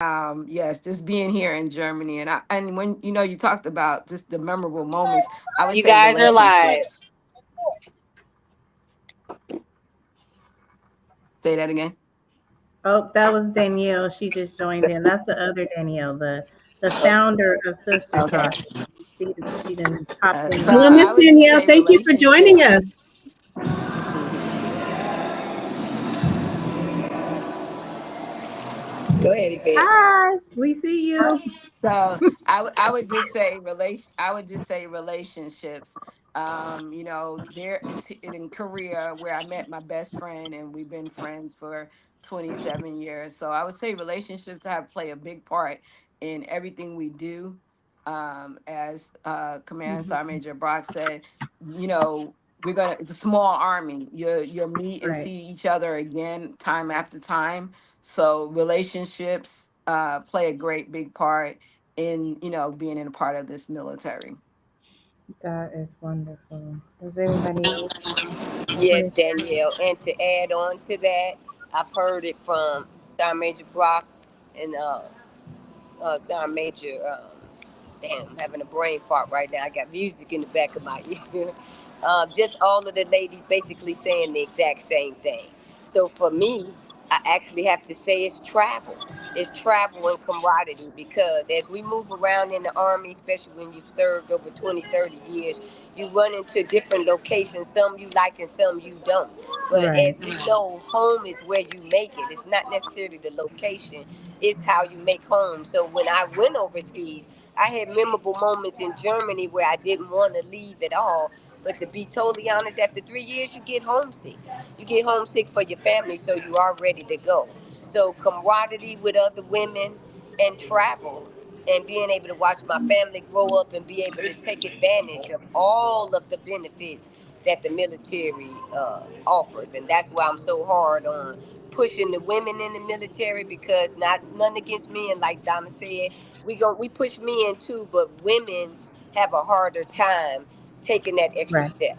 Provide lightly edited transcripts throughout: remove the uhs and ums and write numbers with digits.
Yes, just being here in Germany, and when you talked about just the memorable moments, I would You say guys are live. relationships. Say that again. Oh, that was Danielle. She just joined in. That's the other Danielle, the founder of Sister Okay. Talk. She didn't popped in So and Well, out. I Miss would just Danielle, say thank you for joining relationships. us. Go ahead, Yvette. Hi, we see you. So I would just say I would just say relationships. There it's in Korea where I met my best friend and we've been friends for 27 years. So I would say relationships have play a big part in everything we do. As Command Mhm. Sergeant Major Brock said, it's a small army. You'll meet and Right. see each other again time after time. So relationships play a great big part in being in a part of this military. That is wonderful. Does anybody else Yes, want to share? Danielle. And to add on to that, I've heard it from Sergeant Major Brock and Sergeant Major. Damn, I'm having a brain fart right now. I got music in the back of my ear. Just all of the ladies basically saying the exact same thing. So for me, I actually have to say it's travel. It's travel and camaraderie because as we move around in the Army, especially when you've served over 20, 30 years, you run into different locations. Some you like and some you don't. But Right. as we know, home is where you make it. It's not necessarily the location, it's how you make home. So when I went overseas, I had memorable moments in Germany where I didn't want to leave at all. But to be totally honest, after 3 years, you get homesick. You get homesick for your family, so you are ready to go. So camaraderie with other women and travel and being able to watch my family grow up and be able to take advantage of all of the benefits that the military offers. And that's why I'm so hard on pushing the women in the military because not none against men, like Donna said, we push men too, but women have a harder time taking that extra Right. step.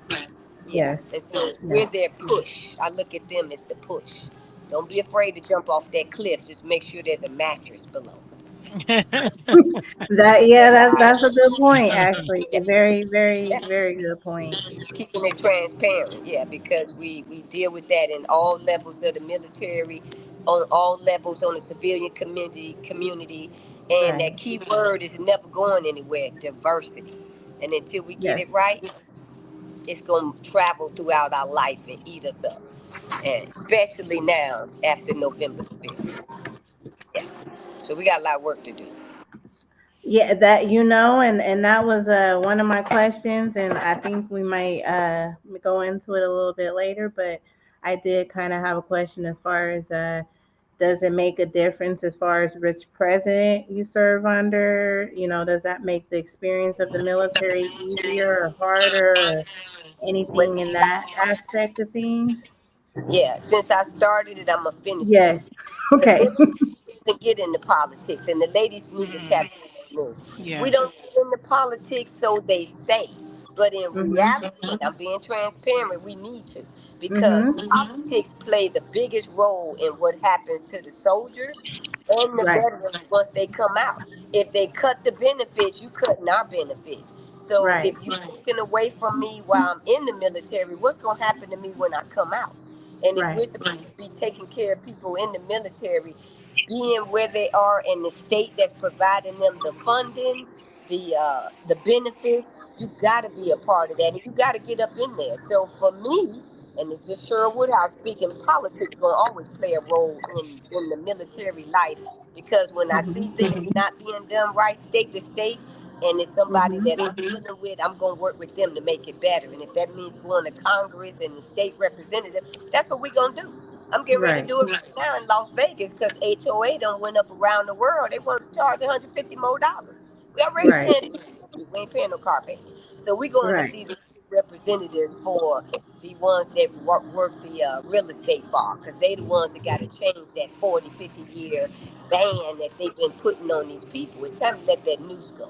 Yeah, Yes. and so Yes. we're their push. I look at them as the push. Don't be afraid to jump off that cliff. Just make sure there's a mattress below. That yeah, That's how that's a good point actually. yeah, A very, very, yeah. very good point. Keeping it transparent, yeah, because we deal with that in all levels of the military, on all levels on the civilian community, and Right. that key word is never going anywhere: diversity. And until we get Yes. it right, it's gonna travel throughout our life and eat us up, and especially now after November the 5th. Yeah, so we got a lot of work to do. Yeah, that and that was one of my questions, and I think we might go into it a little bit later. But I did kind of have a question as far as does it make a difference as far as which president you serve under? Does that make the experience of the military easier or harder or With anything in that aspect of things? yeah, since I started it, I'm gonna finish it. Yes. The Okay. military doesn't get into politics, and the ladies need to tap in on this. We Yeah. don't get into politics, so they say, but in Mhm. reality, and I'm being transparent, we need to because Mhm. politics play the biggest role in what happens to the soldiers and the Right. veterans once they come out. If they cut the benefits, you cutting our benefits. So Right. if you taking away from me while I'm in the military, what's gonna happen to me when I come out? And if Right. we're supposed to be taking care of people in the military, being where they are in the state that's providing them the funding, the benefits, you got to be a part of that, and you got to get up in there. So for me, and it's just Cheryl Woodhouse speaking, politics gonna always play a role in the military life because when I see Mhm. things not being done right, state to state, and it's somebody Mhm. that I'm dealing with, I'm gonna work with them to make it better. And if that means going to Congress and the state representative, that's what we gonna do. I'm getting ready to Right. do it right now in Las Vegas because HOA done went up around the world. They want to charge $150 more. We already Right. paying 250. We ain't paying no car payment. So we going to Right. see the representatives for the ones that work the real estate bar because they the ones that got to change that 40, 50 year ban that they've been putting on these people. It's time to let that noose go.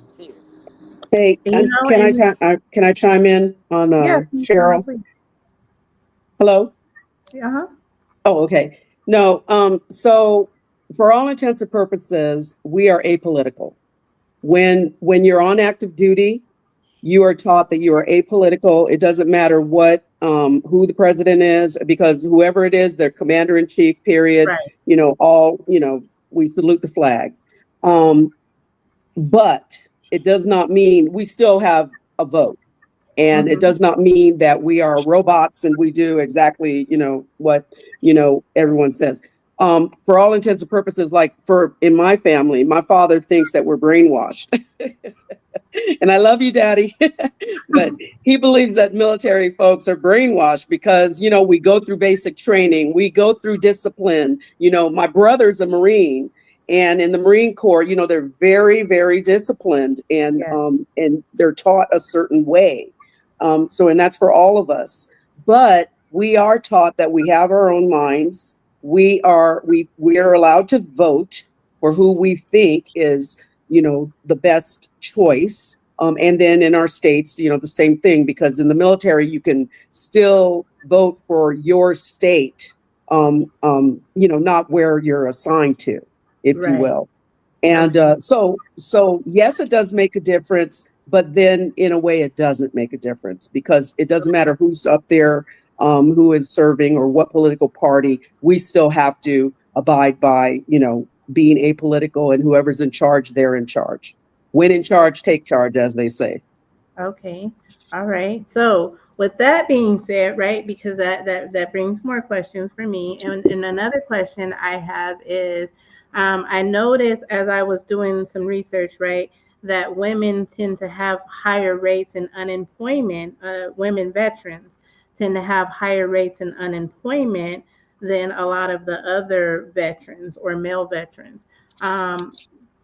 Seriously. Hey, And can I chime in on yes, Miss Donna, Cheryl? please. Hello. Uh-huh. Oh, okay. No. So for all intents and purposes, we are apolitical. When you're on active duty, you are taught that you are apolitical. It doesn't matter what who the president is, because whoever it is, they're commander in chief. Period. Right. All we salute the flag. Um, but it does not mean we still have a vote. And it Mm-hmm. does not mean that we are robots and we do exactly, what, everyone says. For all intents and purposes, like for in my family, my father thinks that we're brainwashed. And I love you, Daddy. But he believes that military folks are brainwashed because, we go through basic training, we go through discipline. My brother's a Marine, and in the Marine Corps, they're very, very disciplined, Yes. and they're taught a certain way. And that's for all of us. But we are taught that we have our own minds. We are allowed to vote for who we think is the best choice. And then in our states, the same thing, because in the military, you can still vote for your state, not where you're assigned to, if you Right. will. And Okay. so yes, it does make a difference, but then in a way, it doesn't make a difference because it doesn't matter who's up there, who is serving or what political party. We still have to abide by, being apolitical, and whoever's in charge, they're in charge. When in charge, take charge, as they say. Okay. All right. So with that being said, right, because that brings more questions for me. And another question I have is, I noticed as I was doing some research, right, that women tend to have higher rates in unemployment. Women veterans tend to have higher rates in unemployment than a lot of the other veterans or male veterans. Um,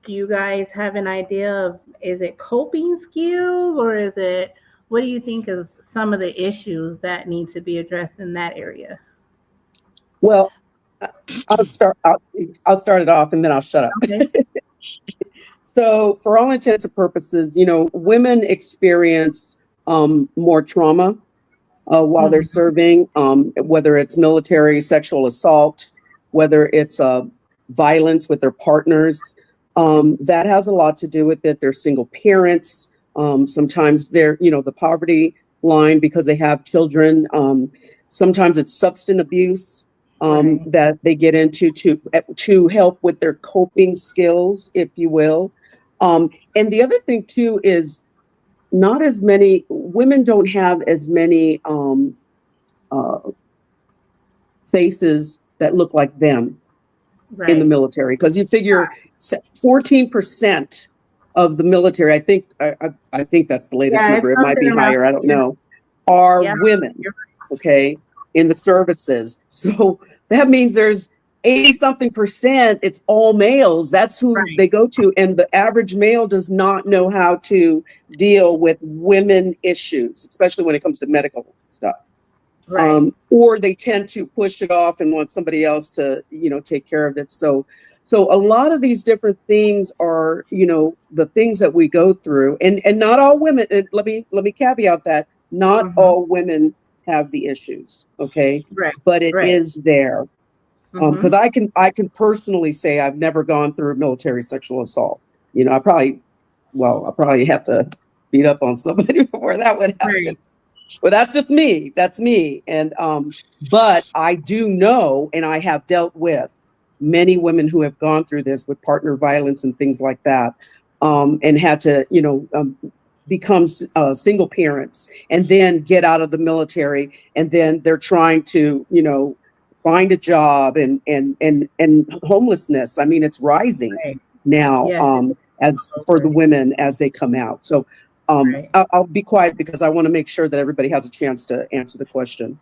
do you guys have an idea of, is it coping skills, or is it, what do you think is some of the issues that need to be addressed in that area? Well, I- I'll start it off and then I'll shut up. Okay. So, for all intents and purposes, women experience more trauma while they're Mhm. serving, whether it's military sexual assault, whether it's violence with their partners. That has a lot to do with it. They're single parents. Sometimes they're, the poverty line because they have children. Sometimes it's substance abuse Right. that they get into to help with their coping skills, if you will. And the other thing too is not as many women don't have as many uh, faces that look like them in the Right. military, because you figure 14% of the military, I think that's the latest Yeah, number, it's it might something be around, higher, I don't yeah, know, are yeah, women. you're Okay, in the services. So that means there's 80 something percent, it's all males. That's who right. they go to. And the average male does not know how to deal with women issues, especially when it comes to medical stuff. Right. Or they tend to push it off and want somebody else to, take care of it. So a lot of these different things are, the things that we go through, and not all women. And let me caveat that not Mm-hmm. all women have the issues, okay, Right. but it Right. is there. Mm-hmm. Because I can personally say I've never gone through a military sexual assault. I probably have to beat up on somebody before that would happen. Right. Well, that's just me. That's me. And but I do know, and I have dealt with many women who have gone through this with partner violence and things like that, and had to, become single parents and then get out of the military, and then they're trying to, find a job, and homelessness. I mean, it's rising Right. now, Yes, it's as all for over. the women as they come out. So Right. I'll be quiet because I want to make sure that everybody has a chance to answer the question.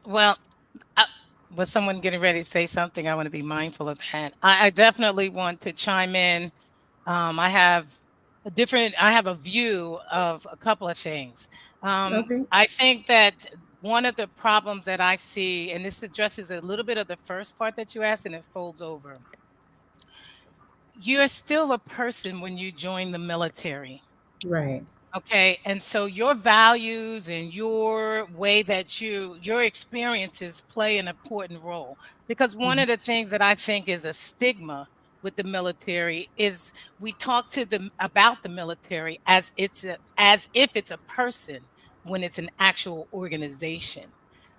Well, I, was someone getting ready to say something? I want to be mindful of that. I definitely want to chime in. I have I have a view of a couple of things. Okay. I think that one of the problems that I see, and this addresses a little bit of the first part that you asked, and it folds over. You're still a person when you join the military. Right. Okay. And so your values and your way that your experiences play an important role. Because one of the things that I think is a stigma with the military is we talk to them about the military as if it's a person when it's an actual organization.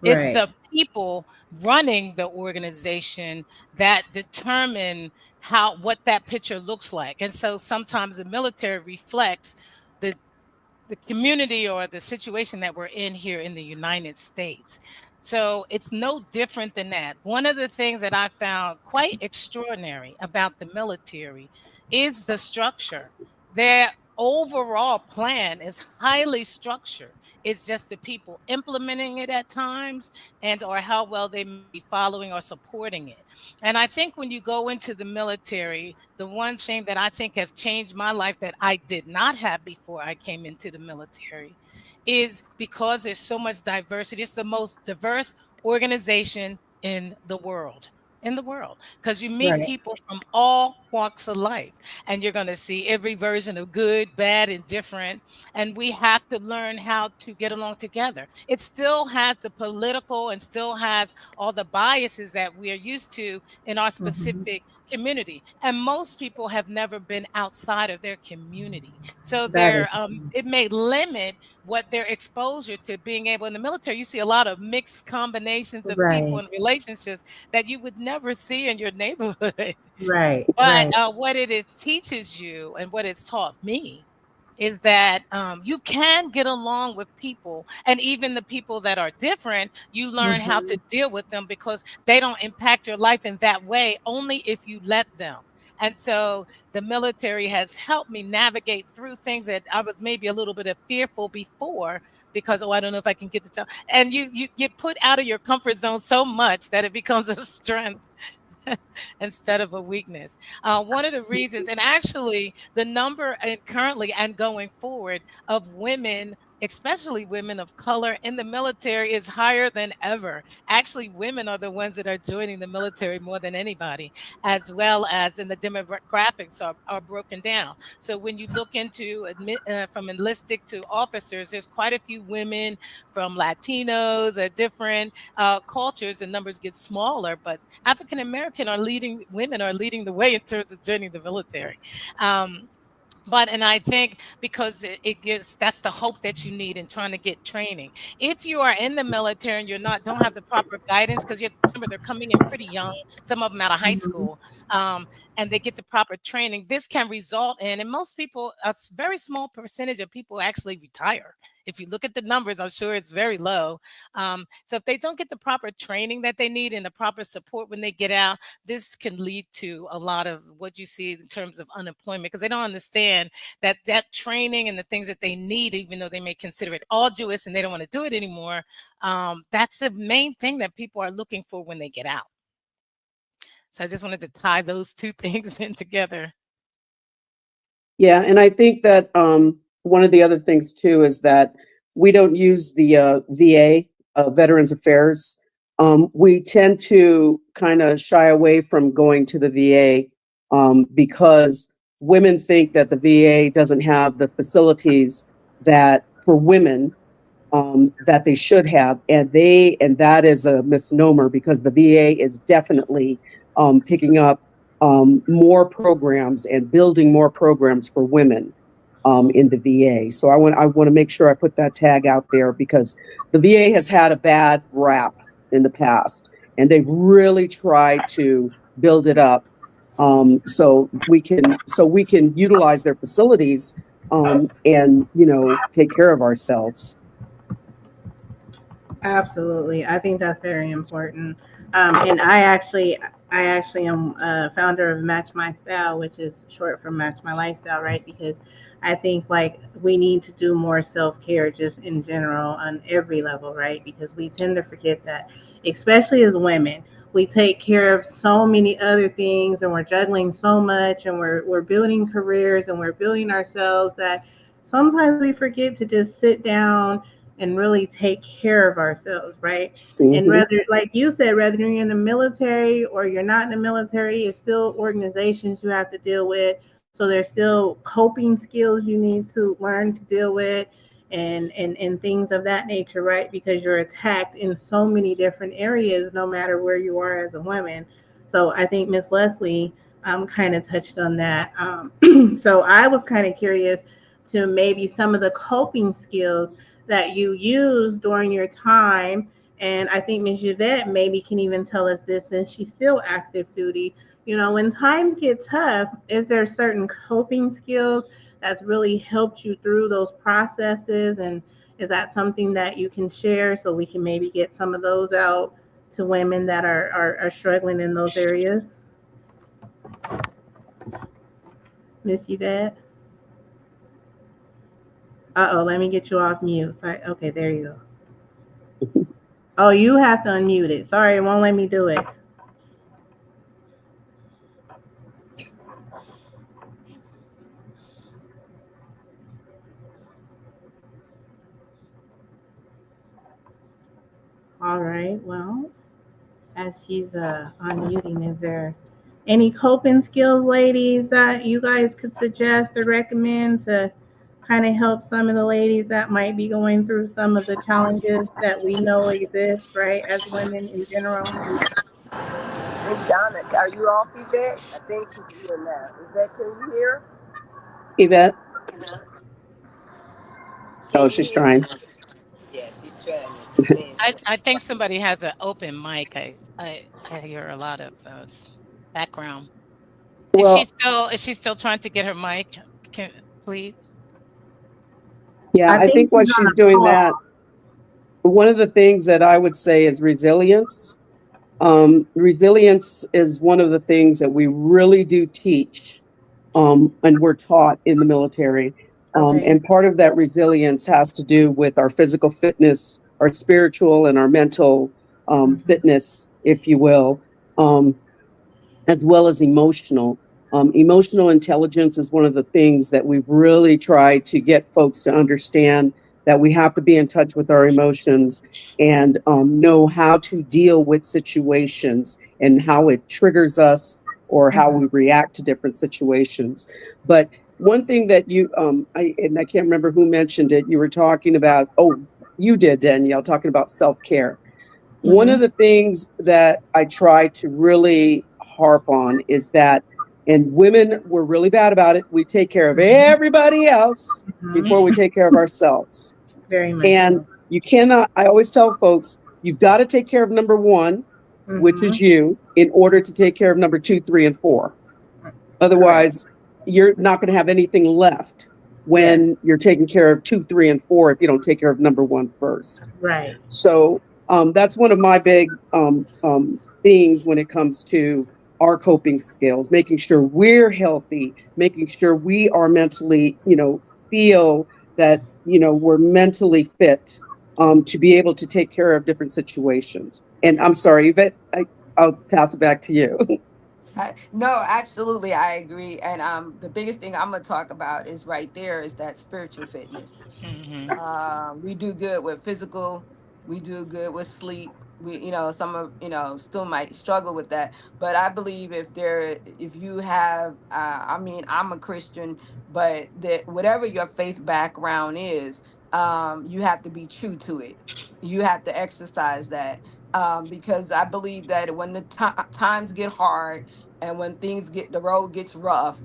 It's Right. the people running the organization that determine what that picture looks like. And so sometimes the military reflects the the community or the situation that we're in here in the United States. So it's no different than that. One of the things that I found quite extraordinary about the military is the structure. Their overall plan is highly structured. It's just the people implementing it at times and or how well they may be following or supporting it. And I think when you go into the military, the one thing that I think has changed my life that I did not have before I came into the military is because there's so much diversity. It's the most diverse organization in the world. In the world, because you meet Right. people from all walks of life, and you're going to see every version of good, bad, and different. And we have to learn how to get along together. It still has the political and still has all the biases that we are used to in our Hmm. specific community. And most people have never been outside of their community. So That is it may limit what their exposure to being able in the military. You see a lot of mixed combinations of people right. and relationships that you would never see in your neighborhood. Right. But Right. what it teaches you and what it's taught me is that you can get along with people, and even the people that are different, you learn how Hmm. to deal with them because they don't impact your life in that way, only if you let them. And so the military has helped me navigate through things that I was maybe a little bit of fearful before because I don't know if I can get the job. And you get put out of your comfort zone so much that it becomes a strength instead of a weakness. One of the reasons, and actually the number and currently and going forward of women, especially women of color in the military, is higher than ever. Actually, women are the ones that are joining the military more than anybody, as well as in the demographics are broken down. So when you look into from enlisted to officers, there's quite a few women from Latinos, different cultures. The numbers get smaller, but African American are leading women are leading the way in terms of joining the military. Um, and I think because it gives that's the hope that you need in trying to get training. If you are in the military and you're not don't have the proper guidance, because you remember they're coming in pretty young, some of them out of high Hmm. school, and they get the proper training, this can result in, and most people, very small percentage of people actually retire. If you look at the numbers, I'm sure it's very low. So if they don't get the proper training that they need and the proper support when they get out, this can lead to a lot of what you see in terms of unemployment because they don't understand that training and the things that they need, even though they may consider it arduous and they don't want to do it anymore. That's the main thing that people are looking for when they get out. So I just wanted to tie those two things in together. Yeah, and I think that one of the other things too is that we don't use the VA, Veterans Affairs. We tend to kind of shy away from going to the VA because women think that the VA doesn't have the facilities that for women that they should have, and that is a misnomer because the VA is definitely picking up more programs and building more programs for women in the VA. So I want to make sure I put that tag out there because the VA has had a bad rap in the past, and they've really tried to build it up so we can utilize their facilities and take care of ourselves. Absolutely. I think that's very important. And I actually am a founder of Match My Style, which is short for Match My Lifestyle, right? Because I think like we need to do more self care just in general on every level, right? Because we tend to forget that, especially as women. We take care of so many other things and we're juggling so much and we're building careers and we're building ourselves that sometimes we forget to just sit down and really take care of ourselves, right? And Hmm. whether, like you said, whether you're in the military or you're not in the military, it's still organizations you have to deal with. So there's still coping skills you need to learn to deal with, and things of that nature, right? Because you're attacked in so many different areas, no matter where you are as a woman. So I think Miss Leslie kind of touched on that. So I was kind of curious to maybe some of the coping skills that you use during your time. And I think Ms. Yvette maybe can even tell us this since she's still active duty. You know, when times get tough, is there certain coping skills that's really helped you through those processes? And is that something that you can share so we can maybe get some of those out to women that are struggling in those areas? Miss Yvette? Uh-oh, let me get you off mute. Sorry. Okay, there you go. Oh, you have to unmute it. Sorry, it won't let me do it. All right, well, as she's unmuting, is there any coping skills, ladies, that you guys could suggest or recommend to kind of help some of the ladies that might be going through some of the challenges that we know exist, right, as women in general? I think Donna, are you off, Yvette? I think she's here now. Yvette, can you hear? Yvette? Oh, Can you she's hear me? trying. Yeah, she's trying this. She's saying something. I think somebody has an open mic. I hear a lot of background. Well, Is she still trying to get her mic? Can please? yeah, I I think think while she's on she's a doing call. that, one of the things that I would say is resilience. Resilience is one of the things that we really do teach, and we're taught in the military. Okay. And part of that resilience has to do with our physical fitness, our spiritual, and our mental Hmm. fitness, if you will. Um, as well as emotional. Emotional intelligence is one of the things that we've really tried to get folks to understand that we have to be in touch with our emotions and know how to deal with situations and how it triggers us or how Hmm. we react to different situations. But one thing that and I can't remember who mentioned it, you were talking about, oh, you did, Danielle, talking about self care. One Hmm. of the things that I try to really harp on is that, and women, we're really bad about it. We take care of Hmm. everybody else before we Mhm. take care of ourselves. Very much And so. you cannot, I always tell folks, you've got to take care of number one, which Hmm. is you, in order to take care of number two, three, and four. Correct. Otherwise, you're not going to have anything left Yes. when you're taking care of two, three, and four if you don't take care of number one first. Right. So that's one of my big things when it comes to our coping skills, making sure we're healthy, making sure we are mentally, feel that, we're mentally fit to be able to take care of different situations. And I'm sorry, Yvette, I'll pass it back to you. No, absolutely, I agree. And the biggest thing I'm gonna talk about is right there is that spiritual fitness. Mhm. We do good with physical, we do good with sleep. We, some of, still might struggle with that. But I believe if you have, I mean, I'm a Christian, but that whatever your faith background is, you have to be true to it. You have to exercise that. Because I believe that when the times get hard and when the road gets rough,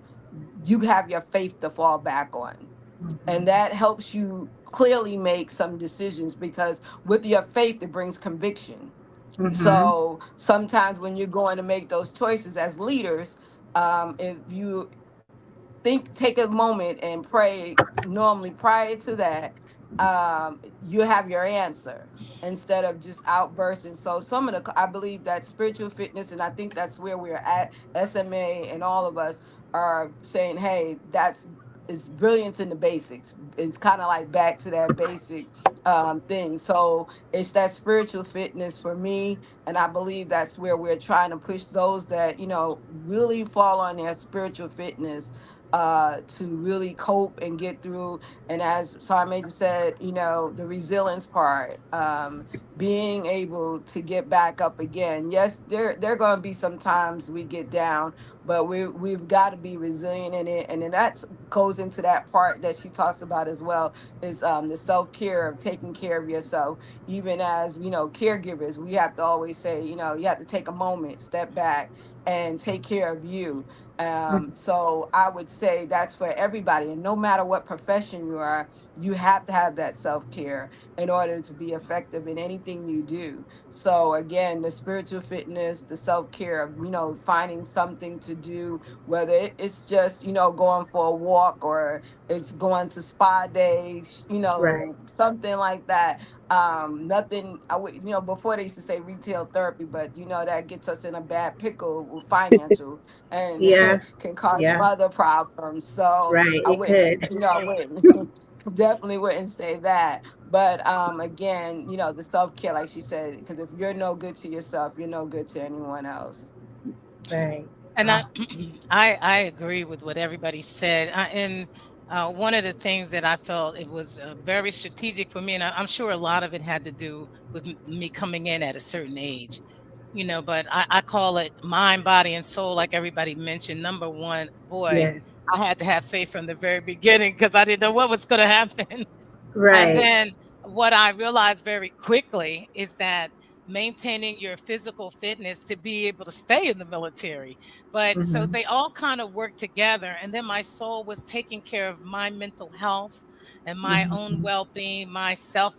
you have your faith to fall back on, and Hmm. that helps you clearly make some decisions, because with your faith it brings conviction. Hmm. So sometimes when you're going to make those choices as leaders, if you take a moment and pray normally prior to that, you have your answer instead of just outbursting. So some of the, I believe that spiritual fitness, and I think that's where we're at. SMA and all of us are saying, hey, that's, it's brilliance in the basics. It's kind of like back to that basic thing. So it's that spiritual fitness for me, and I believe that's where we're trying to push those that really fall on their spiritual fitness, to really cope and get through. And as Sergeant Major said, you know, the resilience part, being able to get back up again. Yes, there are going to be some times we get down, but we've got to be resilient in it. And then that goes into that part that she talks about as well, is the self-care of taking care of yourself. Even as, you know, caregivers, we have to always say, you know, you have to take a moment, step back, and take care of you. So I would say that's for everybody. And no matter what profession you are, you have to have that self-care in order to be effective in anything you do. So again, the spiritual fitness, the self-care of, you know, finding something to do, whether it's just, you know, going for a walk, or it's going to spa days, you Right. know, something like that. Nothing, I would, you know, before they used to say retail therapy, but you know, that gets us in a bad pickle with financial, and Yeah. can cause some Yeah. other problems. So Right. I It wouldn't, could. you know, I wouldn't definitely wouldn't say that. But again, you know, the self-care, like she said, because if you're no good to yourself, you're no good to anyone else. Right. And I, Awesome. I agree with what everybody said. And one of the things that I felt it was very strategic for me, and I'm sure a lot of it had to do with me coming in at a certain age, you know. But I call it mind, body, and soul, like everybody mentioned. Number one, boy, Yes. I had to have faith from the very beginning because I didn't know what was going to happen. And Right. then what I realized very quickly is that maintaining your physical fitness to be able to stay in the military. But so Hmm. they all kind of work together. And then my soul was taking care of my mental health and my own Hmm. well being, my self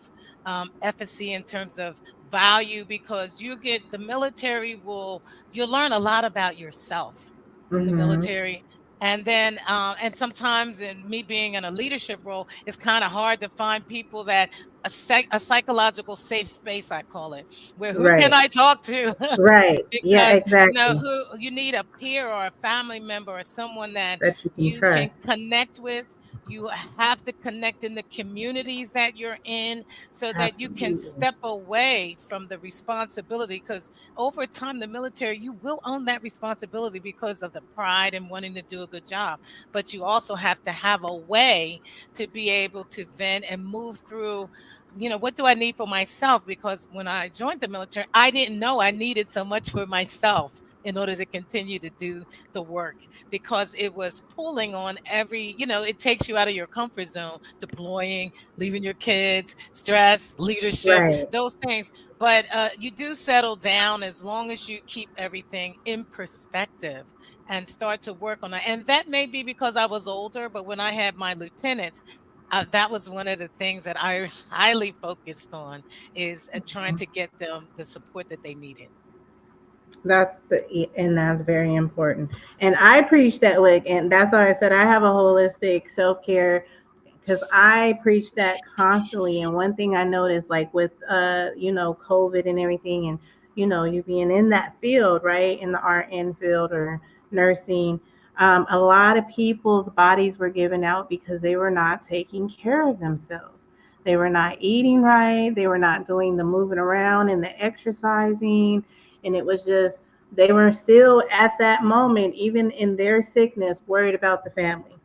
efficacy in terms of value, because you get the military will, you learn a lot about yourself in the Hmm. military. And then, and sometimes in me being in a leadership role, it's kind of hard to find people that a psychological safe space, I call it, where who can Right. I talk to? Right. Yeah. Because Exactly. who you need a peer or a family member or someone that That you can you can trust. connect with. You have to connect in the communities that you're in so that you can Absolutely. step away from the responsibility, because over time the military, you will own that responsibility because of the pride and wanting to do a good job, but you also have to have a way to be able to vent and move through, you know, what do I need for myself? Because when I joined the military, I didn't know I needed so much for myself in order to continue to do the work, because it was pulling on every, you know, it takes you out of your comfort zone, deploying, leaving your kids, stress, leadership, Right. those things. But you do settle down as long as you keep everything in perspective and start to work on that. And that may be because I was older, but when I had my lieutenants, that was one of the things that I highly focused on, is trying to get them the support that they needed. And that's very important. And I preach that, like, and that's why I said I have a holistic self care, because I preach that constantly. And one thing I noticed, like with you know, COVID and everything, and you know, you being in that field, right, in the RN field or nursing, a lot of people's bodies were given out because they were not taking care of themselves. They were not eating right. They were not doing the moving around and the exercising, and it was just, they were still at that moment, even in their sickness, worried about the family.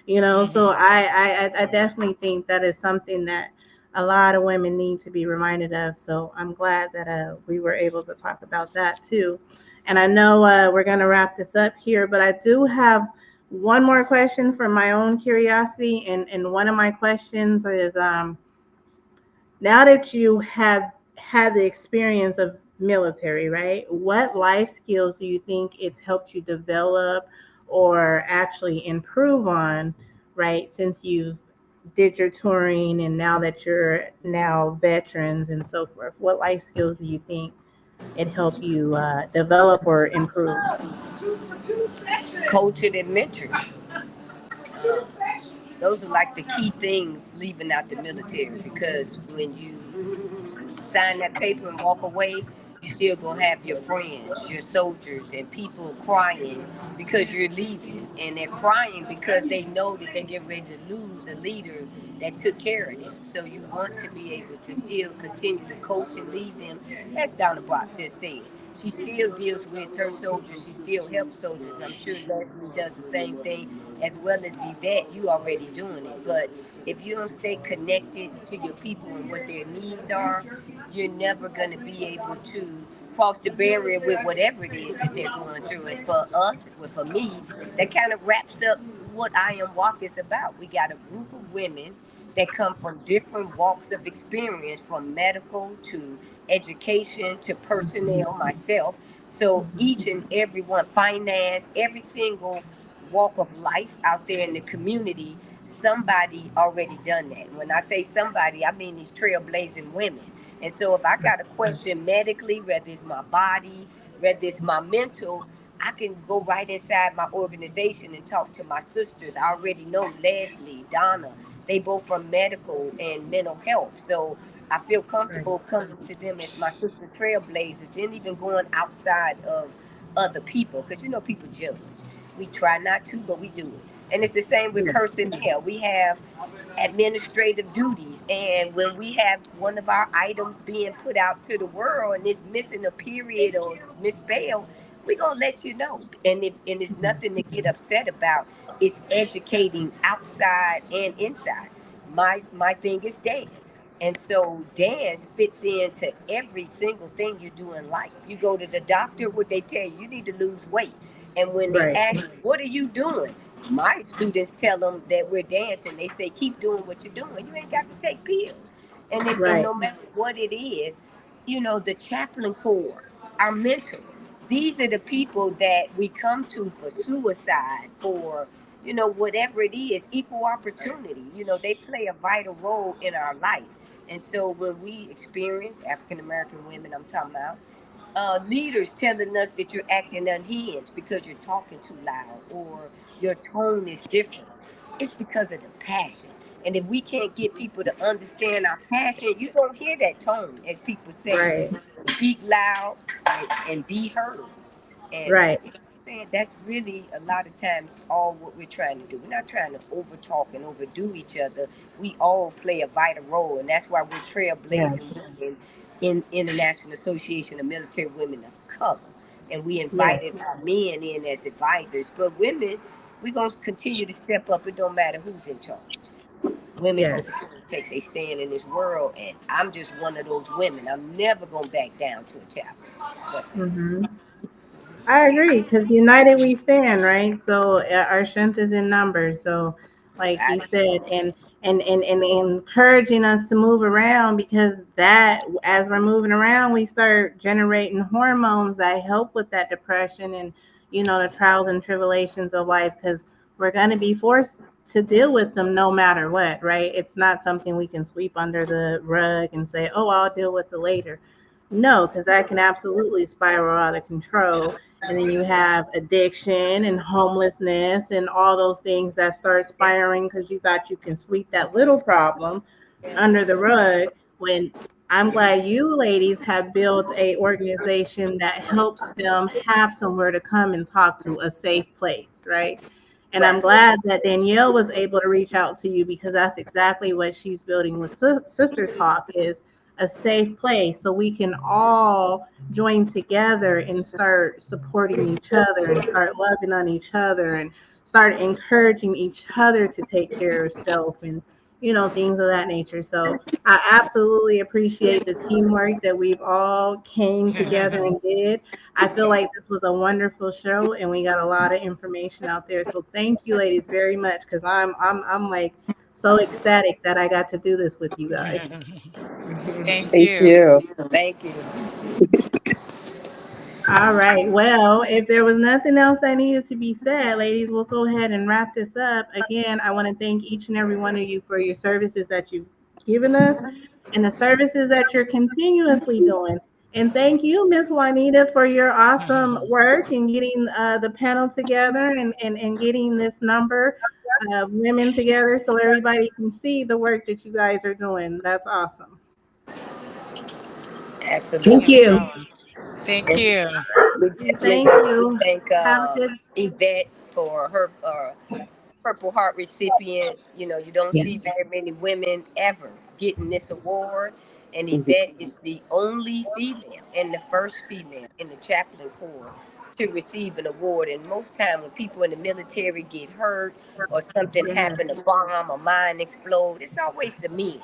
You know, so Hmm. I definitely think that is something that a lot of women need to be reminded of. So I'm glad that we were able to talk about that too. And I know we're going to wrap this up here, but I do have one more question from my own curiosity. And one of my questions is, now that you have had the experience of military, right? What life skills do you think it's helped you develop or actually improve on, right? Since you've did your touring and now that you're now veterans and so forth, what life skills do you think it helped you develop or improve? Coaching and mentoring. Uh, those are like the key things leaving out the military, because when you sign that paper and walk away, you still gonna have your friends, your soldiers, and people crying because you're leaving, and they're crying because they know that they're getting ready to lose a leader that took care of them. So you want to be able to still continue to coach and lead them, as Donna Brock just said. She still deals with her soldiers. She still helps soldiers. And I'm sure Leslie does the same thing, as well as Yvette. You already doing it. But if you don't stay connected to your people and what their needs are, you're never going to be able to cross the barrier with whatever it is that they're going through. And for us, well, for me, that kind of wraps up what I Am WOC is about. We got a group of women that come from different walks of experience, from medical to education to personnel, myself. So each and every one, finance, every single walk of life out there in the community, somebody already done that. When I say somebody, I mean these trailblazing women. And so if I got a question medically, whether it's my body, whether it's my mental, I can go right inside my organization and talk to my sisters. I already know Leslie, Donna, they both from medical and mental health. So I feel Right. comfortable coming to them as my sister trailblazers, then even going outside of other people. Because you know, people judge. We try not to, but we do it. And it's the same with Yeah. personnel. We have administrative duties. And when we have one of our items being put out to the world and it's missing a period or misspelled, we're going to let you know. And it's nothing to get upset about. It's educating outside and inside. My thing is dance. And so dance fits into every single thing you do in life. You go to the doctor, what they tell you, you need to lose weight. And when they Right. ask you, what are you doing? My students tell them that we're dancing. They say, keep doing what you're doing. You ain't got to take pills. And Right. no matter what it is, you know, the chaplain corps, our mentor, these are the people that we come to for suicide, for, you know, whatever it is, equal opportunity. You know, they play a vital role in our life. And so when we experience African American women, I'm talking about, leaders telling us that you're acting unhinged because you're talking too loud or your tone is different. It's because of the passion. And if we can't get people to understand our passion, you don't hear that tone, as people say, Right. speak loud and be heard. And Right. you know what I'm saying? That's really a lot of times all what we're trying to do. We're not trying to over talk and overdo each other. We all play a vital role, and that's why we're Yes. trailblazing women in International Association of Military Women of Color. And we Yes. invited our men in as advisors. But women, we're gonna continue to step up. It don't matter who's in charge. Women gonna Yes. continue to take their stand in this world, and I'm just one of those women. I'm never gonna back down to a challenge. Trust me. Hmm. I agree, because united we stand, right? So our strength is in numbers. So, like I you said, and encouraging us to move around, because that as we're moving around, we start generating hormones that help with that depression and the trials and tribulations of life, because we're going to be forced to deal with them no matter what, right? It's not something we can sweep under the rug and say, "Oh, I'll deal with it later." No, because that can absolutely spiral out of control, and then you have addiction and homelessness and all those things that start spiraling because you thought you can sweep that little problem under the rug. When I'm glad you ladies have built a organization that helps them have somewhere to come and talk to, a safe place, right? And I'm right. glad that Danielle was able to reach out to you, because that's exactly what she's building with Sister Talk, is a safe place so we can all join together and start supporting each other and start loving on each other and start encouraging each other to take care of self, and things of that nature. So I absolutely appreciate the teamwork that we've all came together and did. I feel like this was a wonderful show and we got a lot of information out there. So thank you ladies very much, because I'm like so ecstatic that I got to do this with you guys. Thank Thank you. you. Thank you. All right. Well, if there was nothing else that needed to be said, ladies, we'll go ahead and wrap this up. Again, I want to thank each and every one of you for your services that you've given us and the services that you're continuously doing. And thank you, Miss Juanita, for your awesome work in getting the panel together, and getting this number of women together so everybody can see the work that you guys are doing. That's awesome. Thank Absolutely. No you. problem. Thank And you. we definitely Thank want to you. thank Have a good. Yvette for her Purple Heart recipient. You know, you don't see Yes. very many women ever getting this award. And Mhm. Yvette is the only female and the first female in the chaplain corps to receive an award. And most time when people in the military get hurt or something Yeah. happen, a bomb, a mine explode, it's always the men.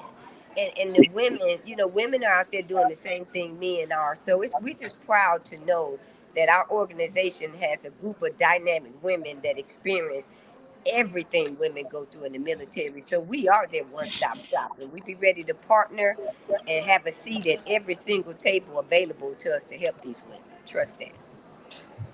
And the women, women are out there doing the same thing men are. So we're just proud to know that our organization has a group of dynamic women that experience everything women go through in the military. So we are their one-stop shop, and we be ready to partner and have a seat at every single table available to us to help these women. Trust that.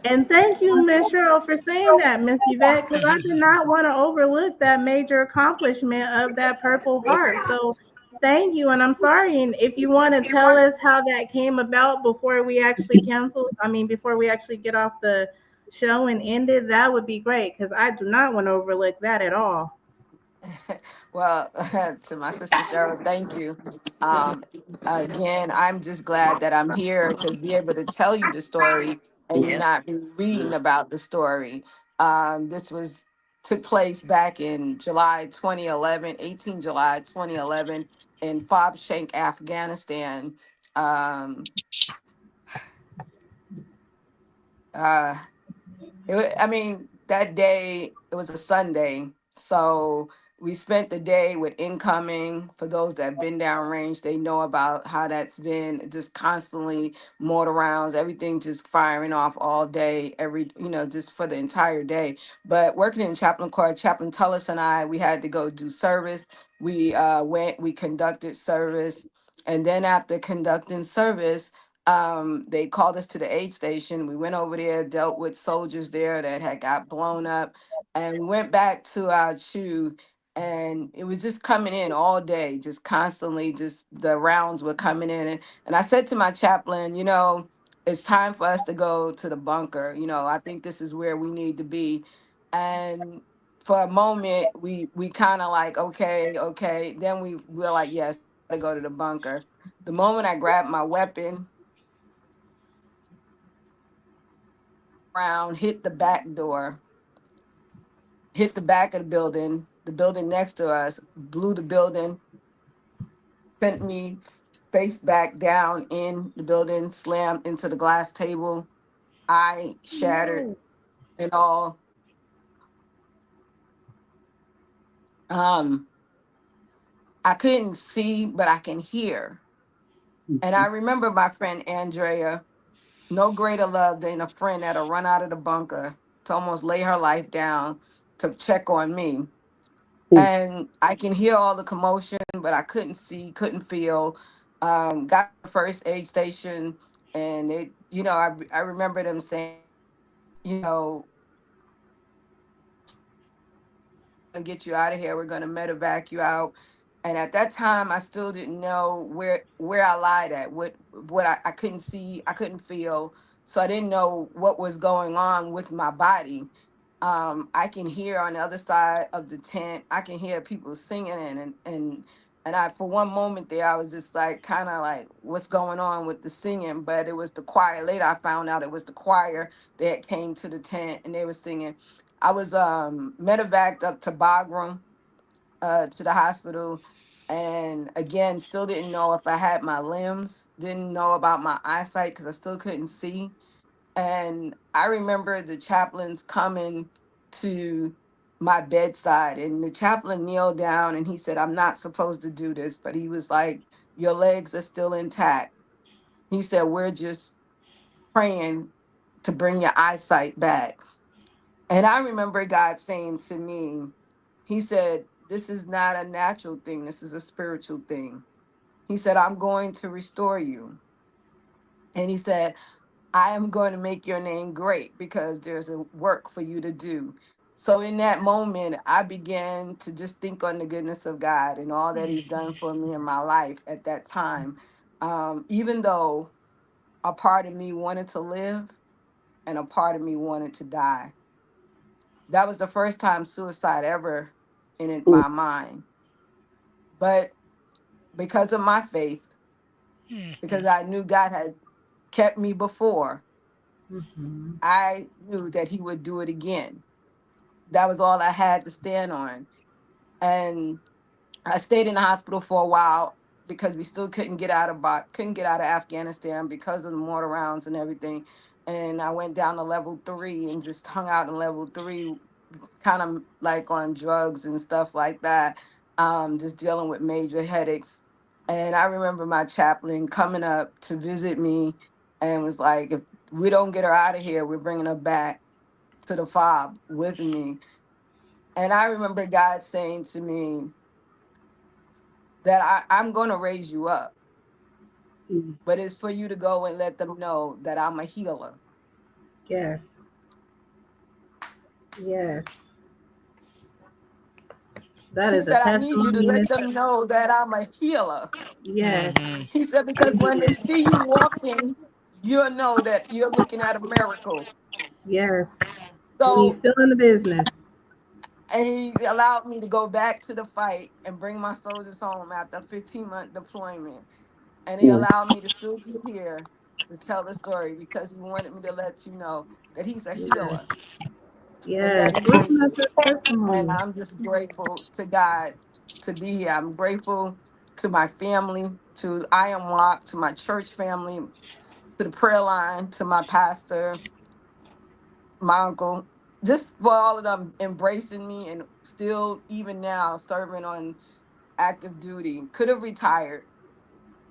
And thank you, Miss Cheryl, for saying that, Miss Yvette, because I did not want to overlook that major accomplishment of that Purple Heart. So thank you, and I'm sorry. And if you want to tell us how that came about before we actually cancel, I mean, before we actually get off the show and end it, that would be great, because I do not want to overlook that at all. Well, to my sister Cheryl, thank you. Um, Again, I'm just glad that I'm here to be able to tell you the story and you Yeah. not be reading about the story. This was took place back in July 2011, 18 July 2011 in Fob Shank, Afghanistan. Um, uh, I mean, that day, it was a Sunday. So we spent the day with incoming. For those that have been downrange, they know about how that's been just constantly mortar rounds, everything just firing off all day, just for the entire day. But working in Chaplain Corps, Chaplain Tullis and I, we had to go do service. We conducted service. And then after conducting service, they called us to the aid station. We went over there, dealt with soldiers there that had got blown up, and we went back to our chew. And it was just coming in all day, just constantly, just the rounds were coming in. And I said to my chaplain, it's time for us to go to the bunker. I think this is where we need to be. And for a moment, we kind of like, okay, okay. Then we were like, yes, we got to go to the bunker. The moment I grabbed my weapon, around, hit the back door, hit the back of the building next to us, blew the building, sent me face back down in the building, slammed into the glass table. I shattered No. and all. Um, I couldn't see, but I can hear. And I remember my friend Andrea, no greater love than a friend that'll run out of the bunker to almost lay her life down to check on me. And I can hear all the commotion, but I couldn't see, couldn't feel. Got to the first aid station, and I remember them saying, you know, gonna get you out of here. We're gonna medevac you out. And at that time, I still didn't know where I lied at, what I couldn't see, I couldn't feel, so I didn't know what was going on with my body. I can hear on the other side of the tent. I can hear people singing, and I, for one moment there, I was just like, kind of like, what's going on with the singing? But it was the choir. Later, I found out it was the choir that came to the tent and they were singing. I was medevaced up to Bagram, to the hospital, and again, still didn't know if I had my limbs, didn't know about my eyesight because I still couldn't see. And I remember the chaplains coming to my bedside, and the chaplain kneeled down and he said, "I'm not supposed to do this," but he was like, "Your legs are still intact." He said, "We're just praying to bring your eyesight back." And I remember God saying to me, He said, "This is not a natural thing, this is a spiritual thing." He said, "I'm going to restore you." And He said, "I am going to make your name great because there's a work for you to do." So in that moment, I began to just think on the goodness of God and all that He's done for me in my life at that time. Even though a part of me wanted to live and a part of me wanted to die. That was the first time suicide ever entered my mind. But because of my faith, because I knew God had kept me before, Mhm. I knew that He would do it again. That was all I had to stand on. And I stayed in the hospital for a while. because we still couldn't get out of Afghanistan because of the mortar rounds and everything. And I went down to level 3 and just hung out in level 3, kind of like on drugs and stuff like that, just dealing with major headaches. And I remember my chaplain coming up to visit me and was like, if we don't get her out of here, we're bringing her back to the fob with me. And I remember God saying to me that I'm going to raise you up, Mm. but it's for you to go and let them know that I'm a healer. Yes. Yes. That He is a said, I need you to testimony in let itself. them know that I'm a healer. Yes. Hmm. He said, because when they see you walking, you'll know that you're looking at a miracle. Yes. And he's So, still in the business. and he allowed me to go back to the fight and bring my soldiers home after a 15-month deployment. And he Mm. allowed me to still be here to tell the story because he wanted me to let you know that he's a Yes. healer and Yes. that he Listen to raises. the And testimony. I'm just grateful to God to be here. I'm grateful to my family, to I Am WOC, to my church family, to the prayer line, to my pastor, my uncle, just for all of them embracing me and still, even now, serving on active duty. Could have retired,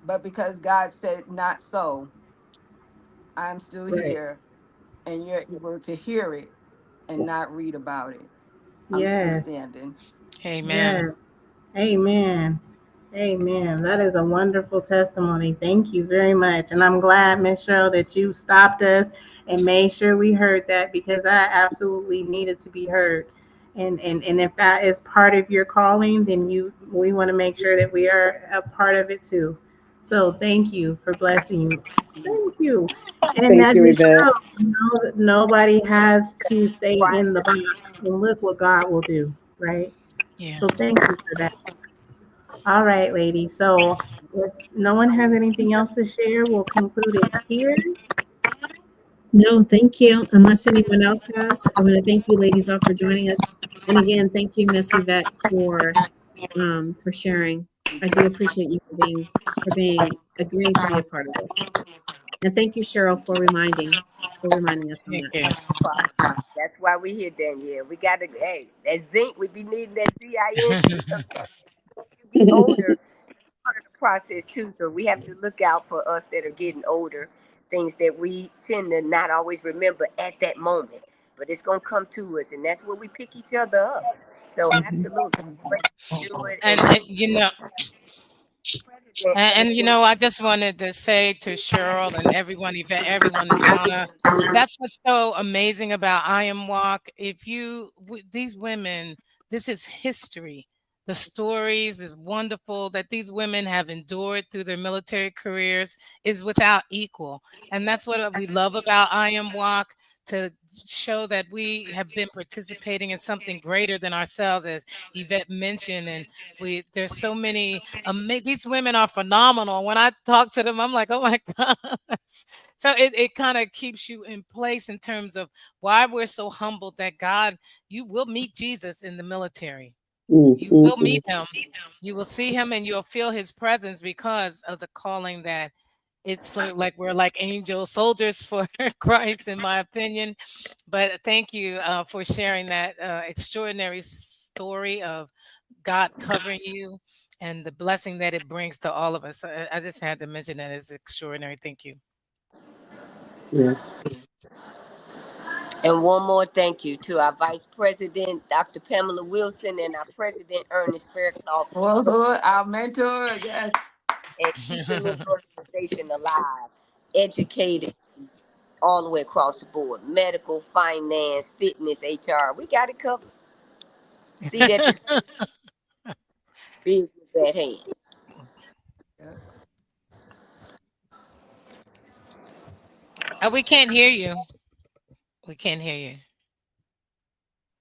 but because God said not so, I'm still Right. here and you're able to hear it and not read about it. I'm still Yes. standing. Amen. Yes. Amen. Amen. That is a wonderful testimony. Thank you very much. And I'm glad, Miss Cheryl, that you stopped us and made sure we heard that because that absolutely needed to be heard. And if that is part of your calling, then we want to make sure that we are a part of it too. So thank you for blessing you. Thank you. And Thank that you, just Yvette. shows, that nobody has to stay Right. in the box. And look what God will do, right? Yeah. So thank you for that. All right, ladies. So if no one has anything else to share, we'll conclude it here. No, thank you. Unless anyone else has, I want to thank you, ladies, all for joining us. And again, thank you, Miss Yvette, for sharing. I do appreciate you for being agreeing to be a part of this. And thank you, Cheryl, for reminding us on Thank that. you. That's why we here, Danielle. We got to, hey, that zinc, we be needing that ZIN too. Sometimes you get older, part of the process too. So we have to look out for us that are getting older, things that we tend to not always remember at that moment. But it's going to come to us, and that's where we pick each other up. So Mhm. absolutely, great to do it. And And you know, President And, President I just wanted to say to Cheryl and everyone, Yvette, everyone, Donna, that's what's so amazing about I Am Walk. These women, this is history. The stories is wonderful that these women have endured through their military careers is without equal. And that's what we love about I Am Walk, to show that we have been participating in something greater than ourselves, as Yvette mentioned. And there's so many these women are phenomenal. When I talk to them, I'm like, oh my gosh. So it kind of keeps you in place in terms of why we're so humbled that God, you will meet Jesus in the military. Mm, You mm, will mm. meet him. You will see him and you'll feel his presence because of the calling that it's like we're like angel soldiers for Christ, in my opinion. But thank you for sharing that extraordinary story of God covering you and the blessing that it brings to all of us. I just had to mention that it's extraordinary. Thank you. Yes. And one more thank you to our Vice President, Dr. Pamela Wilson, and our President, Ernest Fairclough, for Well, our mentor, yes. and keeping this organization alive, educated all the way across the board, medical, finance, fitness, HR. We got it covered. See that the business at hand. Yep. We can't hear you. We can't hear you.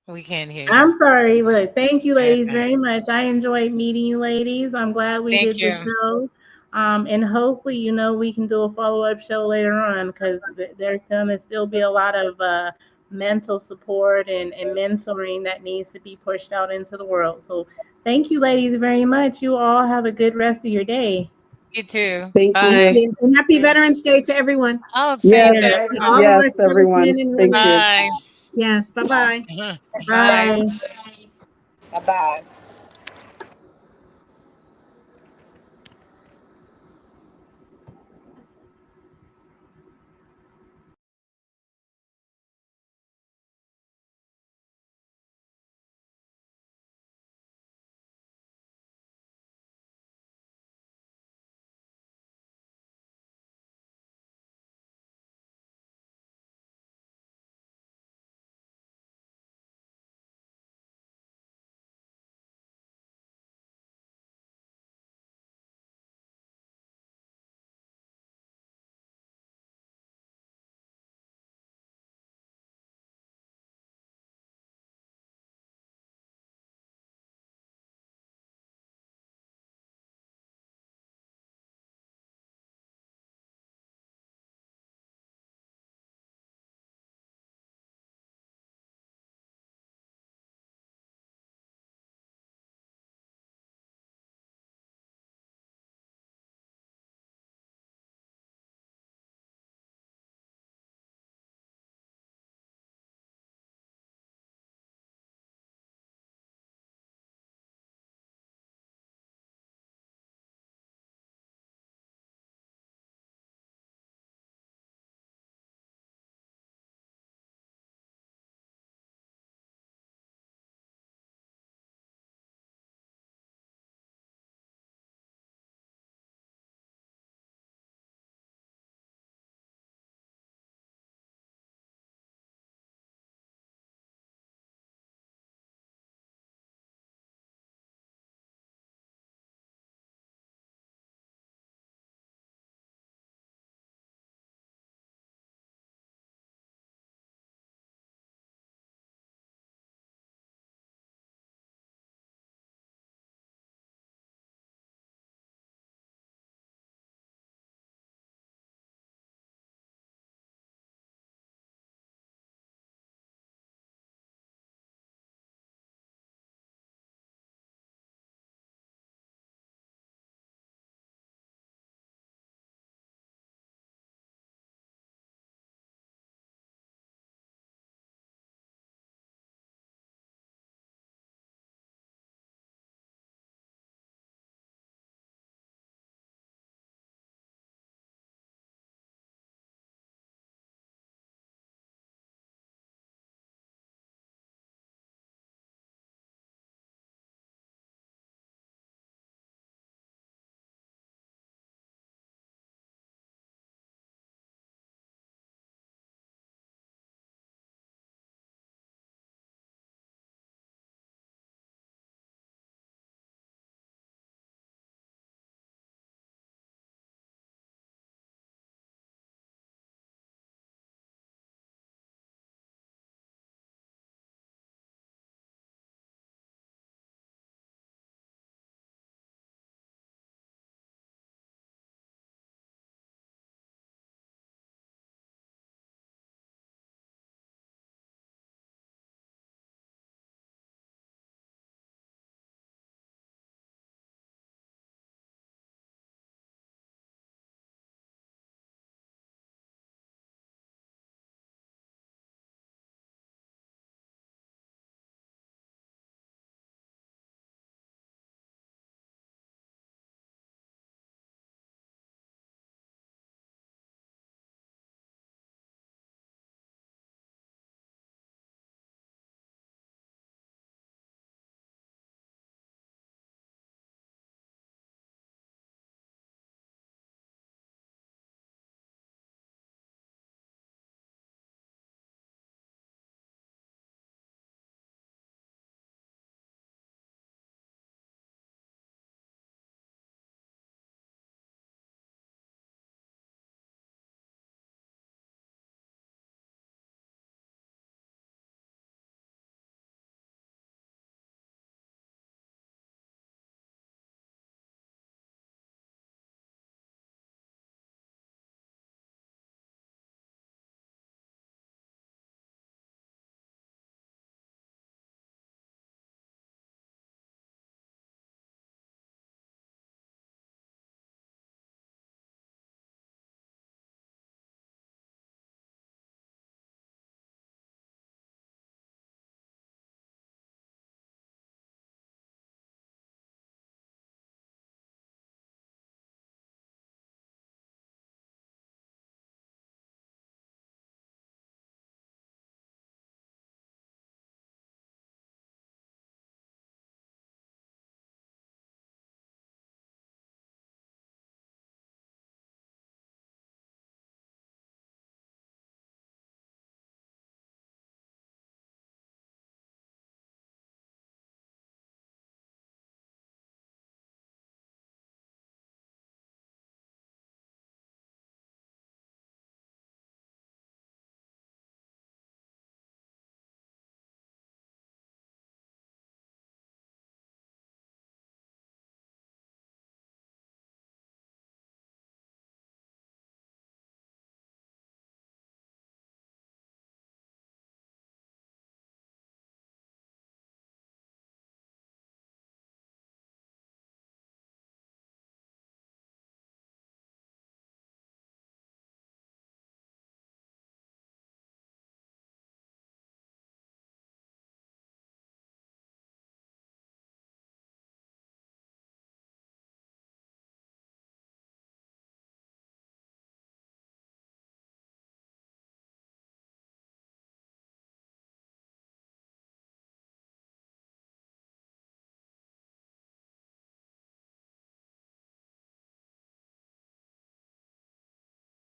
We can't hear you. I'm sorry. Look, thank you, ladies, Okay. very much. I enjoyed meeting you, ladies. I'm glad we Thank did the you. show. And hopefully, we can do a follow-up show later on because there's going to still be a lot of mental support and mentoring that needs to be pushed out into the world. So Thank you, ladies, very much. You all have a good rest of your day. You too. Thank you. Thank Bye. you. And happy Veterans Day to everyone. Oh, same Yes, to Yes. To everyone. all of our yes, everyone. servicemen and Thank women. you. Bye. Yes. Bye-bye. Bye. Bye. Bye bye.